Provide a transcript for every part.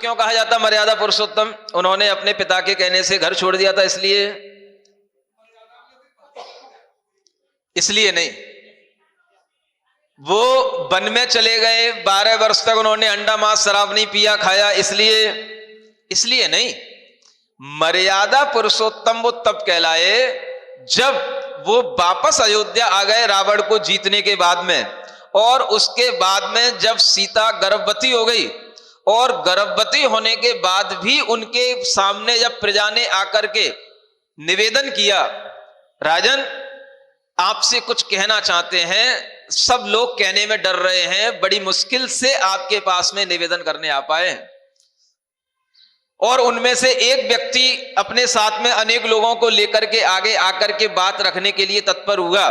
क्यों कहा जाता मर्यादा पुरुषोत्तम? उन्होंने अपने पिता के कहने से घर छोड़ दिया था, इसलिए नहीं। वो वन में चले गए, 12 वर्ष तक उन्होंने अंडा मांस शराब नहीं पिया खाया, इसलिए नहीं। मर्यादा पुरुषोत्तम वो तब कहलाए जब वो वापस अयोध्या आ गए रावण को जीतने के बाद में, और उसके बाद में जब सीता गर्भवती हो गई, और गर्भवती होने के बाद भी उनके सामने जब प्रजा ने आकर के निवेदन किया, राजन आपसे कुछ कहना चाहते हैं, सब लोग कहने में डर रहे हैं, बड़ी मुश्किल से आपके पास में निवेदन करने आ पाए, और उनमें से एक व्यक्ति अपने साथ में अनेक लोगों को लेकर के आगे आकर के बात रखने के लिए तत्पर हुआ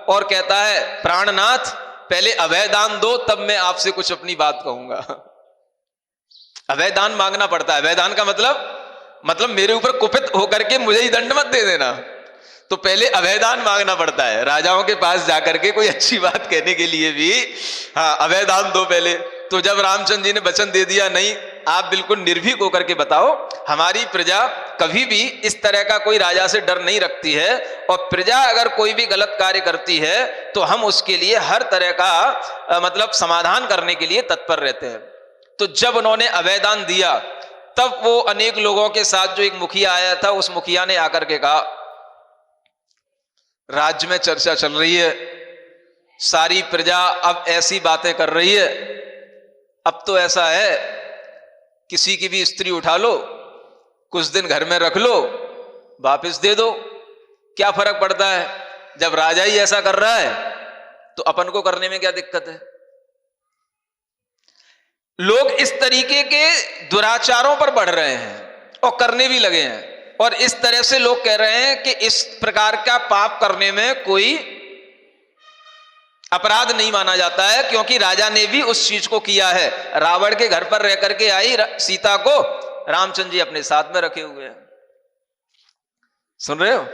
और कहता है, प्राणनाथ पहले अभय दान दो, तब मैं आपसे कुछ अपनी बात कहूंगा। अभय दान मांगना पड़ता है। अभय दान का मतलब मेरे ऊपर कुपित होकर के मुझे ही दंड मत दे देना, तो पहले अभय दान मांगना पड़ता है। राजाओं के पास जाकर के कोई अच्छी बात कहने के लिए भी, हाँ अभय दान दो पहले। तो जब रामचंद्र जी ने वचन दे दिया, नहीं आप बिल्कुल निर्भीक होकर के बताओ, हमारी प्रजा कभी भी इस तरह का कोई राजा से डर नहीं रखती है, और प्रजा अगर कोई भी गलत कार्य करती है तो हम उसके लिए हर तरह का मतलब समाधान करने के लिए तत्पर रहते हैं। तो जब उन्होंने अभयदान दिया, तब वो अनेक लोगों के साथ जो एक मुखिया आया था, उस मुखिया ने आकर के कहा, राज्य में चर्चा चल रही है, सारी प्रजा अब ऐसी बातें कर रही है, अब तो ऐसा है किसी की भी स्त्री उठा लो, कुछ दिन घर में रख लो, वापस दे दो, क्या फर्क पड़ता है? जब राजा ही ऐसा कर रहा है तो अपन को करने में क्या दिक्कत है? लोग इस तरीके के दुराचारों पर बढ़ रहे हैं और करने भी लगे हैं, और इस तरह से लोग कह रहे हैं कि इस प्रकार का पाप करने में कोई अपराध नहीं माना जाता है, क्योंकि राजा ने भी उस चीज को किया है। रावण के घर पर रह करके आई सीता को रामचंद्र जी अपने साथ में रखे हुए हैं। सुन रहे हो?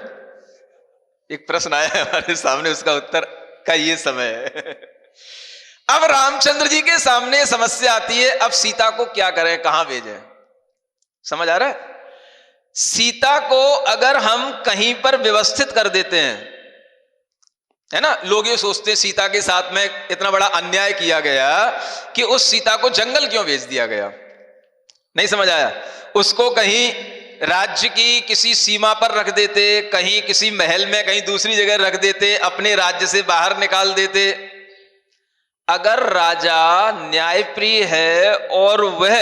एक प्रश्न आया है हमारे सामने, उसका उत्तर का ये समय है। अब रामचंद्र जी के सामने समस्या आती है, अब सीता को क्या करें, कहां भेजें? समझ आ रहा है? सीता को अगर हम कहीं पर व्यवस्थित कर देते हैं, है ना, लोग ये सोचते हैं सीता के साथ में इतना बड़ा अन्याय किया गया कि उस सीता को जंगल क्यों भेज दिया गया? नहीं समझ आया? उसको कहीं राज्य की किसी सीमा पर रख देते, कहीं किसी महल में, कहीं दूसरी जगह रख देते, अपने राज्य से बाहर निकाल देते। अगर राजा न्यायप्रिय है और वह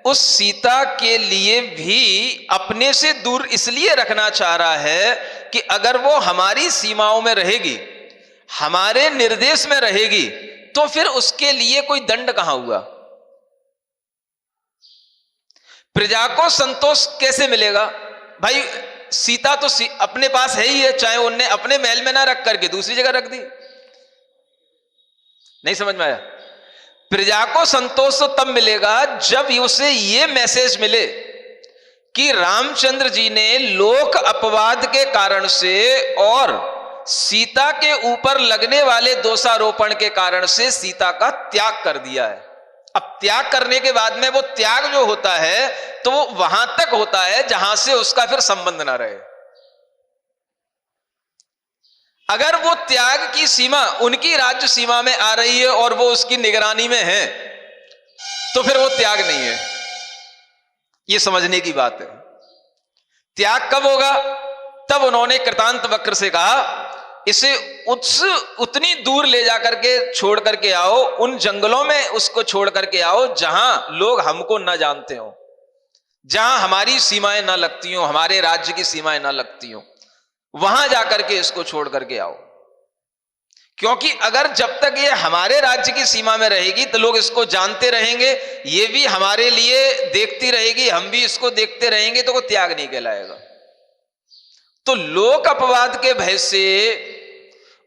उस सीता के लिए भी अपने से दूर इसलिए रखना चाह रहा है कि अगर वो हमारी सीमाओं में रहेगी, हमारे निर्देश में रहेगी, तो फिर उसके लिए कोई दंड कहां हुआ? प्रजा को संतोष कैसे मिलेगा? भाई सीता तो अपने पास है ही है, चाहे उनने अपने महल में ना रख करके दूसरी जगह रख दी। नहीं समझ में आया? प्रजा को संतोष तो तब मिलेगा जब उसे यह मैसेज मिले कि रामचंद्र जी ने लोक अपवाद के कारण से और सीता के ऊपर लगने वाले दोषारोपण के कारण से सीता का त्याग कर दिया है। अब त्याग करने के बाद में वो त्याग जो होता है तो वो वहां तक होता है जहां से उसका फिर संबंध ना रहे। अगर वो त्याग की सीमा उनकी राज्य सीमा में आ रही है और वो उसकी निगरानी में है, तो फिर वो त्याग नहीं है। ये समझने की बात है। त्याग कब होगा? तब उन्होंने कृतांत वक्र से कहा, इसे उतनी दूर ले जाकर के छोड़ करके आओ, उन जंगलों में उसको छोड़ करके आओ जहां लोग हमको ना जानते हो, जहां हमारी सीमाएं ना लगती हो, हमारे राज्य की सीमाएं ना लगती हो, वहां जाकर के इसको छोड़ करके आओ। क्योंकि अगर जब तक ये हमारे राज्य की सीमा में रहेगी तो लोग इसको जानते रहेंगे, ये भी हमारे लिए देखती रहेगी, हम भी इसको देखते रहेंगे, तो वो त्याग नहीं कहलाएगा। तो लोक अपवाद के भय से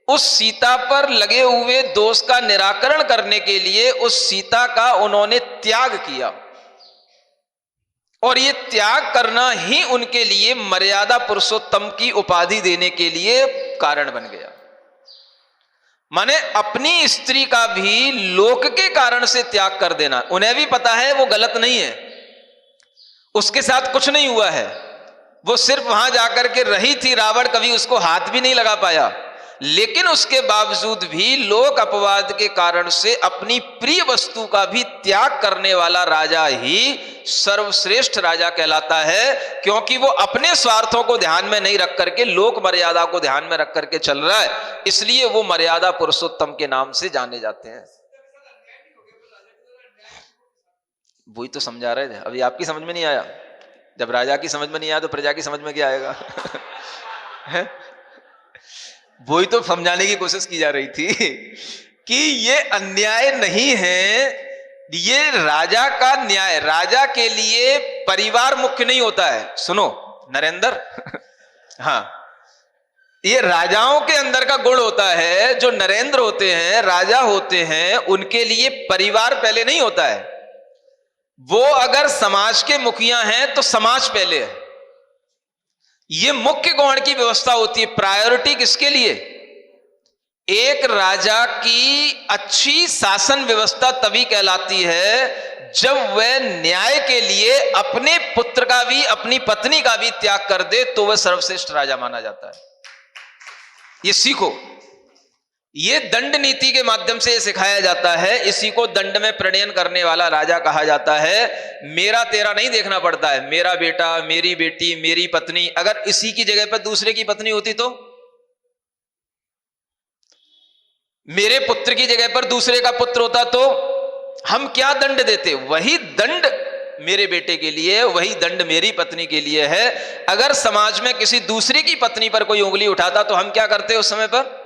उस सीता पर लगे हुए दोष का निराकरण करने के लिए उस सीता का उन्होंने त्याग किया, और ये त्याग करना ही उनके लिए मर्यादा पुरुषोत्तम की उपाधि देने के लिए कारण बन गया। माने अपनी स्त्री का भी लोक के कारण से त्याग कर देना। उन्हें भी पता है वो गलत नहीं है, उसके साथ कुछ नहीं हुआ है, वो सिर्फ वहां जाकर के रही थी, रावण कभी उसको हाथ भी नहीं लगा पाया। लेकिन उसके बावजूद भी लोक अपवाद के कारण से अपनी प्रिय वस्तु का भी त्याग करने वाला राजा ही सर्वश्रेष्ठ राजा कहलाता है, क्योंकि वो अपने स्वार्थों को ध्यान में नहीं रख करके लोक मर्यादा को ध्यान में रख करके चल रहा है, इसलिए वो मर्यादा पुरुषोत्तम के नाम से जाने जाते हैं। वही तो समझा रहे थे, अभी आपकी समझ में नहीं आया। जब राजा की समझ में नहीं आया तो प्रजा की समझ में क्या आएगा? है? वही तो समझाने की कोशिश की जा रही थी कि ये अन्याय नहीं है, ये राजा का न्याय। राजा के लिए परिवार मुख्य नहीं होता है। सुनो नरेंद्र, हाँ, ये राजाओं के अंदर का गुण होता है। जो नरेंद्र होते हैं, राजा होते हैं, उनके लिए परिवार पहले नहीं होता है। वो अगर समाज के मुखिया हैं तो समाज पहले है। ये मुख्य गौण की व्यवस्था होती है। प्रायोरिटी किसके लिए? एक राजा की अच्छी शासन व्यवस्था तभी कहलाती है जब वह न्याय के लिए अपने पुत्र का भी, अपनी पत्नी का भी त्याग कर दे, तो वह सर्वश्रेष्ठ राजा माना जाता है। ये सीखो, ये दंड नीति के माध्यम से सिखाया जाता है। इसी को दंड में प्रणयन करने वाला राजा कहा जाता है। मेरा तेरा नहीं देखना पड़ता है। मेरा बेटा, मेरी बेटी, मेरी पत्नी, अगर इसी की जगह पर दूसरे की पत्नी होती तो, मेरे पुत्र की जगह पर दूसरे का पुत्र होता तो हम क्या दंड देते? वही दंड मेरे बेटे के लिए, वही दंड मेरी पत्नी के लिए है। अगर समाज में किसी दूसरे की पत्नी पर कोई उंगली उठाता तो हम क्या करते उस समय पर?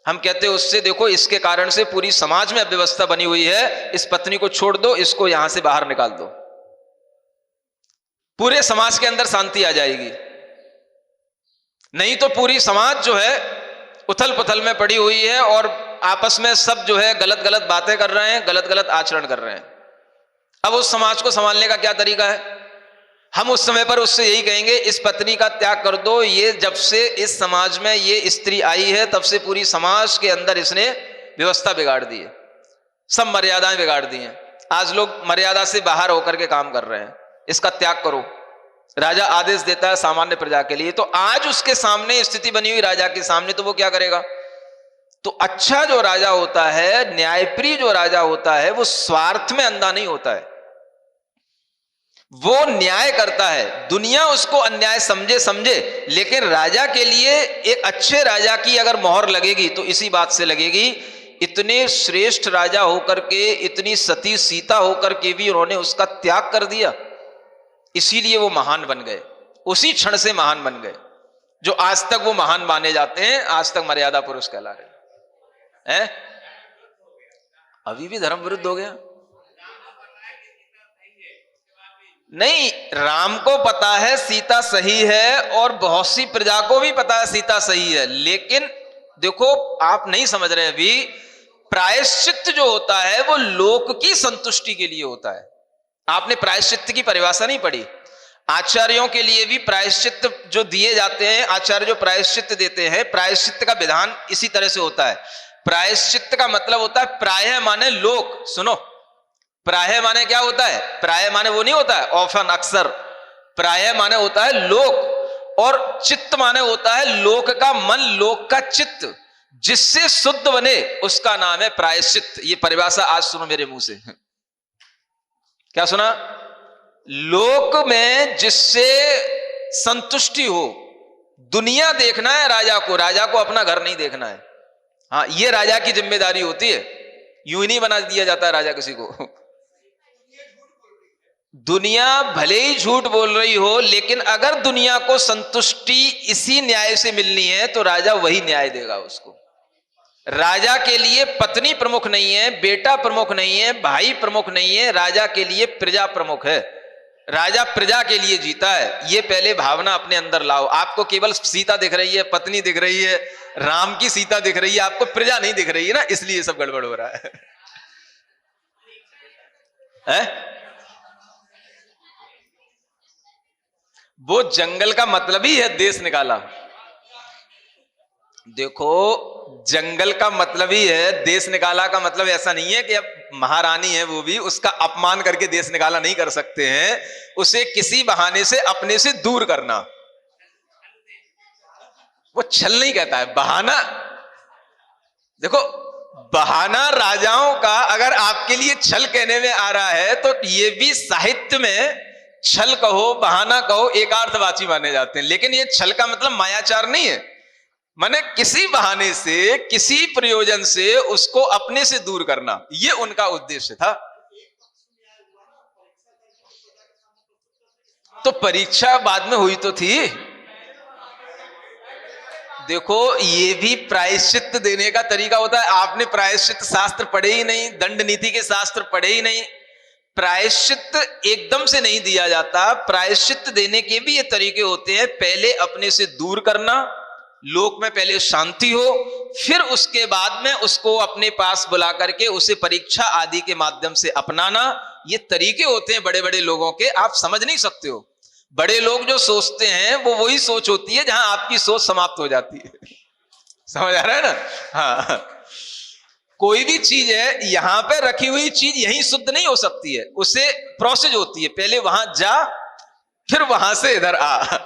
हम कहते उससे देखो, इसके कारण से पूरी समाज में अव्यवस्था बनी हुई है, इस पत्नी को छोड़ दो, इसको यहां से बाहर निकाल दो, पूरे समाज के अंदर शांति आ जाएगी। नहीं तो पूरी समाज जो है उथल पुथल में पड़ी हुई है और आपस में सब जो है गलत गलत बातें कर रहे हैं, गलत गलत आचरण कर रहे हैं। अब उस समाज को संभालने का क्या तरीका है? हम उस समय पर उससे यही कहेंगे, इस पत्नी का त्याग कर दो। ये जब से इस समाज में ये स्त्री आई है तब से पूरी समाज के अंदर इसने व्यवस्था बिगाड़ दी है, सब मर्यादाएं बिगाड़ दी हैं। आज लोग मर्यादा से बाहर होकर के काम कर रहे हैं। इसका त्याग करो, राजा आदेश देता है सामान्य प्रजा के लिए। तो आज उसके सामने स्थिति बनी हुई राजा के सामने, तो वो क्या करेगा? तो अच्छा जो राजा होता है, न्यायप्रिय जो राजा होता है, वो स्वार्थ में अंधा नहीं होता है, वो न्याय करता है। दुनिया उसको अन्याय समझे, लेकिन राजा के लिए, एक अच्छे राजा की अगर मोहर लगेगी तो इसी बात से लगेगी, इतने श्रेष्ठ राजा होकर के, इतनी सती सीता होकर के भी उन्होंने उसका त्याग कर दिया, इसीलिए वो महान बन गए। उसी क्षण से महान बन गए। जो आज तक वो महान माने जाते हैं, आज तक मर्यादा पुरुष कहला रहे हैं। अभी भी धर्म विरुद्ध हो गया? नहीं, राम को पता है सीता सही है और बहुत सी प्रजा को भी पता है सीता सही है, लेकिन देखो आप नहीं समझ रहे। अभी प्रायश्चित जो होता है वो लोक की संतुष्टि के लिए होता है। आपने प्रायश्चित की परिभाषा नहीं पढ़ी। आचार्यों के लिए भी प्रायश्चित जो दिए जाते हैं, आचार्य जो प्रायश्चित देते हैं, प्रायश्चित का विधान इसी तरह से होता है। प्रायश्चित का मतलब होता है प्रायः माने लोक। सुनो, प्रायः माने क्या होता है? प्रायः माने वो नहीं होता है ऑफन, अक्सर। प्रायः माने होता है लोक, और चित्त माने होता है लोक का मन, लोक का चित्त, जिससे शुद्ध बने उसका नाम है प्रायश्चित। ये परिभाषा आज सुनो मेरे मुंह से। क्या सुना? लोक में जिससे संतुष्टि हो। दुनिया देखना है राजा को, राजा को अपना घर नहीं देखना है। हाँ, ये राजा की जिम्मेदारी होती है। यूं ही नहीं बना दिया जाता है राजा किसी को। दुनिया भले ही झूठ बोल रही हो, लेकिन अगर दुनिया को संतुष्टि इसी न्याय से मिलनी है तो राजा वही न्याय देगा उसको। राजा के लिए पत्नी प्रमुख नहीं है, बेटा प्रमुख नहीं है, भाई प्रमुख नहीं है, राजा के लिए प्रजा प्रमुख है। राजा प्रजा के लिए जीता है। ये पहले भावना अपने अंदर लाओ। आपको केवल सीता दिख रही है, पत्नी दिख रही है, राम की सीता दिख रही है, आपको प्रजा नहीं दिख रही है ना, इसलिए सब गड़बड़ हो रहा है? वो जंगल का मतलब ही है देश निकाला। देखो जंगल का मतलब ही है देश निकाला का मतलब ऐसा नहीं है कि अब महारानी है वो भी उसका अपमान करके देश निकाला नहीं कर सकते हैं, उसे किसी बहाने से अपने से दूर करना, वो छल नहीं कहता है, बहाना। देखो बहाना राजाओं का अगर आपके लिए छल कहने में आ रहा है तो ये भी साहित्य में छल कहो बहाना कहो एक अर्थवाची माने जाते हैं, लेकिन ये छल का मतलब मायाचार नहीं है। माने किसी बहाने से किसी प्रयोजन से उसको अपने से दूर करना, ये उनका उद्देश्य था। तो परीक्षा बाद में हुई तो थी। देखो ये भी प्रायश्चित देने का तरीका होता है। आपने प्रायश्चित शास्त्र पढ़े ही नहीं, दंड नीति के शास्त्र पढ़े ही नहीं। प्रायश्चित एकदम से नहीं दिया जाता, प्रायश्चित देने के भी ये तरीके होते हैं। पहले अपने से दूर करना, लोक में पहले शांति हो, फिर उसके बाद में उसको अपने पास बुला करके उसे परीक्षा आदि के माध्यम से अपनाना। ये तरीके होते हैं बड़े बड़े लोगों के, आप समझ नहीं सकते हो। बड़े लोग जो सोचते हैं वो वही सोच होती है जहां आपकी सोच समाप्त हो जाती है। समझ आ रहा है ना? हाँ, कोई भी चीज है यहां पे रखी हुई चीज यहीं शुद्ध नहीं हो सकती है, उसे प्रोसेस होती है, पहले वहां जा फिर वहां से इधर आ।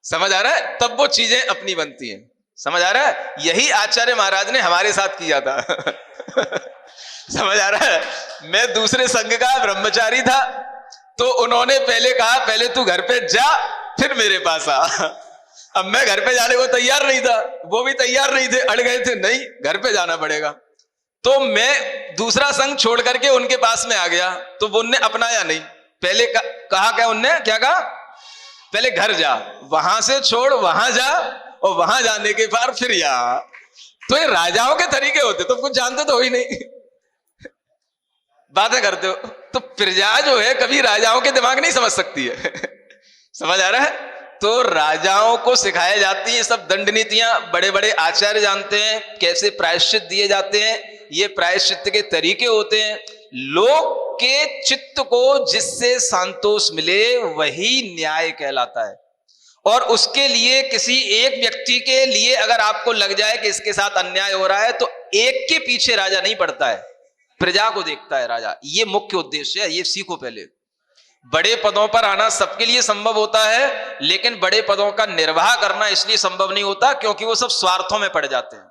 समझ आ रहा है? तब वो चीजें अपनी बनती हैं। समझ आ रहा है? यही आचार्य महाराज ने हमारे साथ किया था। समझ आ रहा है? मैं दूसरे संघ का ब्रह्मचारी था, तो उन्होंने पहले कहा पहले तू घर पे जा फिर मेरे पास आ। अब मैं घर पे जाने को तैयार नहीं था, वो भी तैयार नहीं थे, अड़ गए थे, नहीं घर पे जाना पड़ेगा। तो मैं दूसरा संघ छोड़ करके उनके पास में आ गया, तो वो उनने अपनाया नहीं। पहले कहा क्या उनने, क्या कहा? पहले घर जा, वहां से छोड़ वहां जा, और वहां जाने के बाद फिर यहाँ। तो ये राजाओं के तरीके होते, तुम कुछ जानते तो हो ही नहीं, बातें करते हो। तो प्रजा जो है कभी राजाओं के दिमाग नहीं समझ सकती है। समझ आ रहा है? तो राजाओं को सिखाया जाती है सब दंड नीतियां, बड़े बड़े आचार्य जानते हैं कैसे प्रायश्चित दिए जाते हैं। ये प्रायश्चित के तरीके होते हैं। लोक के चित्त को जिससे संतोष मिले वही न्याय कहलाता है। और उसके लिए किसी एक व्यक्ति के लिए अगर आपको लग जाए कि इसके साथ अन्याय हो रहा है, तो एक के पीछे राजा नहीं पड़ता है, प्रजा को देखता है राजा। ये मुख्य उद्देश्य है, ये सीखो पहले। बड़े पदों पर आना सबके लिए संभव होता है, लेकिन बड़े पदों का निर्वाह करना इसलिए संभव नहीं होता क्योंकि वो सब स्वार्थों में पड़ जाते हैं।